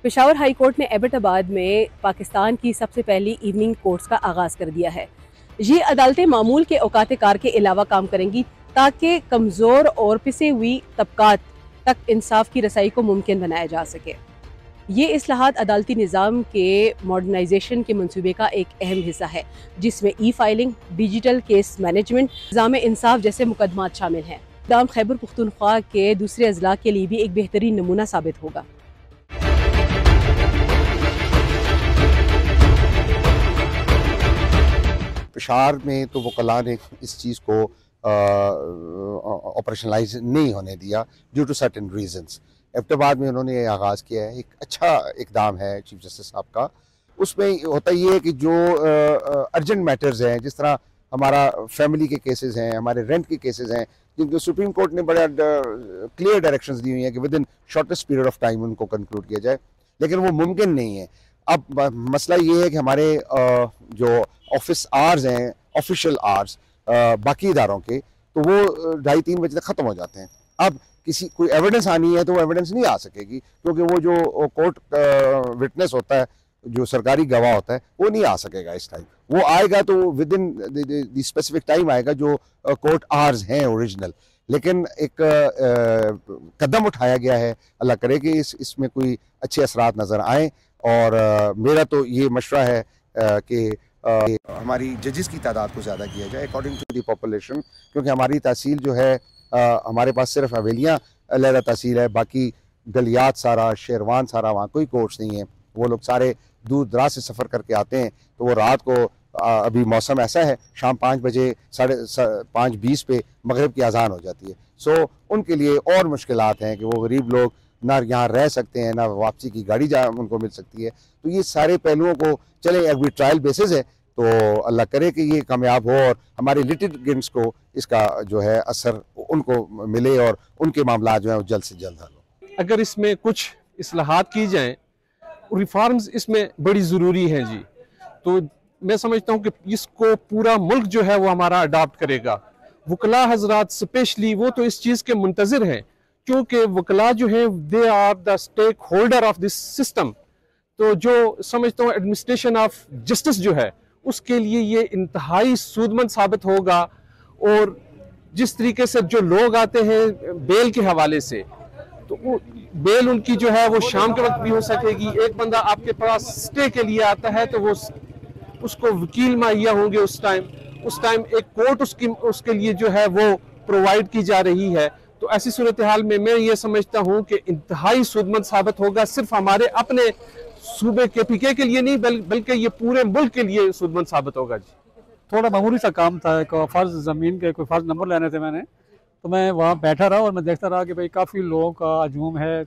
Peshawar high court ने एबटाबाद में पाकिस्तान की सबसे पहली इवनिंग कोर्ट्स का आगाज़ कर दिया है। ये अदालतें मामूल के औकात कार के अलावा काम करेंगी ताकि कमज़ोर और पिसे हुई तबकात तक इंसाफ की रसाई को मुमकिन बनाया जा सके। ये इस्लाहात अदालती निज़ाम के मॉडर्नाइजेशन के मंसूबे का एक अहम हिस्सा है, जिसमें e filing, digital case management, निज़ाम इंसाफ जैसे मुकदमात शामिल हैं। दाम खैबर पुख्तूनख्वा के दूसरे अजला के लिए भी एक बेहतरीन नमूना साबित होगा। पेशावर में तो वकला ने इस चीज़ को ऑपरेशनलाइज नहीं होने दिया due to certain reasons. Abbottabad में उन्होंने आगाज़ किया है, एक अच्छा इकदाम है चीफ जस्टिस साहब का। उसमें होता ये है कि जो अर्जेंट मैटर्स हैं, जिस तरह हमारा फैमिली के केसेस हैं, हमारे रेंट के केसेस हैं, जिनको सुप्रीम कोर्ट ने बड़ा क्लियर डायरेक्शंस दी हुई हैं कि with in shortest period of time उनको कंक्लूड किया जाए, लेकिन वो मुमकिन नहीं है। अब मसला ये है कि हमारे जो ऑफिस आवर्स हैं, ऑफिशियल आवर्स बाकी इदारों के, तो वो 2:30-3 बजे तक ख़त्म हो जाते हैं। अब किसी कोई एविडेंस आनी है तो वो एविडेंस नहीं आ सकेगी, क्योंकि वो जो कोर्ट विटनेस होता है, जो सरकारी गवाह होता है, वो नहीं आ सकेगा इस टाइम। वो आएगा तो with in the specific time आएगा जो कोर्ट आवर्स हैं ओरिजिनल। लेकिन एक कदम उठाया गया है, अल्लाह करे कि इसमें कोई अच्छे असरात नज़र आएँ। और मेरा तो ये मशवरा है कि हमारी जजेस की तादाद को ज़्यादा किया जाए अकॉर्डिंग टू दी पॉपुलेशन, क्योंकि हमारी तहसील जो है, हमारे पास सिर्फ हवेलियाँ अलहदा तहसील है, बाकी गलियात सारा, शेरवान सारा, वहाँ कोई कोर्ट्स नहीं है। वो लोग सारे दूर दराज से सफ़र करके आते हैं, तो वो रात को अभी मौसम ऐसा है, शाम 5 बजे 5:20 पे मगरिब की अजान हो जाती है। सो उनके लिए और मुश्किलात हैं कि वो गरीब लोग ना यहाँ रह सकते हैं, ना वापसी की गाड़ी उनको मिल सकती है। तो ये सारे पहलुओं को चले, अभी ट्रायल बेसिस है, तो अल्लाह करे कि ये कामयाब हो और हमारे लिटिगेंट्स को इसका जो है असर उनको मिले और उनके मामला जो है वो जल्द से जल्द हल हो। अगर इसमें कुछ इस्लाहात की जाएं, रिफॉर्म्स इसमें बड़ी ज़रूरी हैं जी, तो मैं समझता हूँ कि इसको पूरा मुल्क जो है वो हमारा अडॉप्ट करेगा। वकला हजरात स्पेशली वो तो इस चीज़ के मुंतज़िर हैं, क्योंकि वकला जो है they are the stakeholder of this system. तो जो समझता हूँ एडमिनिस्ट्रेशन ऑफ जस्टिस जो है, उसके लिए ये इंतहाई सूदमंद साबित होगा। और जिस तरीके से जो लोग आते हैं बेल के हवाले से, तो वो बेल उनकी जो है वो शाम के वक्त भी हो सकेगी। एक बंदा आपके पास स्टे के लिए आता है तो वो उसको वकील मुहैया होंगे उस टाइम एक कोर्ट उसके लिए जो है वो प्रोवाइड की जा रही है। तो ऐसी सूरत हाल में मैं ये समझता हूँ कि इंतहाई सूदमंद साबित होगा, सिर्फ हमारे अपने सूबे KPK के लिए नहीं बल्कि ये पूरे मुल्क के लिए सूदमंद साबित होगा जी। थोड़ा मामूली सा काम था, एक फ़र्ज़ ज़मीन के कोई फ़र्ज़ नंबर लेने थे मैंने, तो मैं वहाँ बैठा रहा और मैं देखता रहा कि भाई काफ़ी लोगों का हजूम है,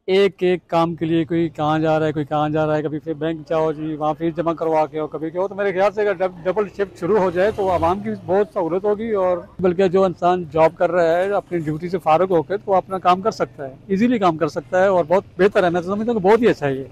एक एक काम के लिए कोई कहाँ जा रहा है, कोई कहाँ जा रहा है, कभी फिर बैंक जाओ जी, वहाँ फीस जमा करवा के हो, कभी क्या हो। तो मेरे ख्याल से अगर डबल शिफ्ट शुरू हो जाए तो आवाम की बहुत सहूलत होगी, और बल्कि जो इंसान जॉब कर रहा है अपनी ड्यूटी से फारग होकर तो वो अपना काम कर सकता है, ईजीली काम कर सकता है और बहुत बेहतर है। मैं तो समझता हूँ कि बहुत ही अच्छा है ये।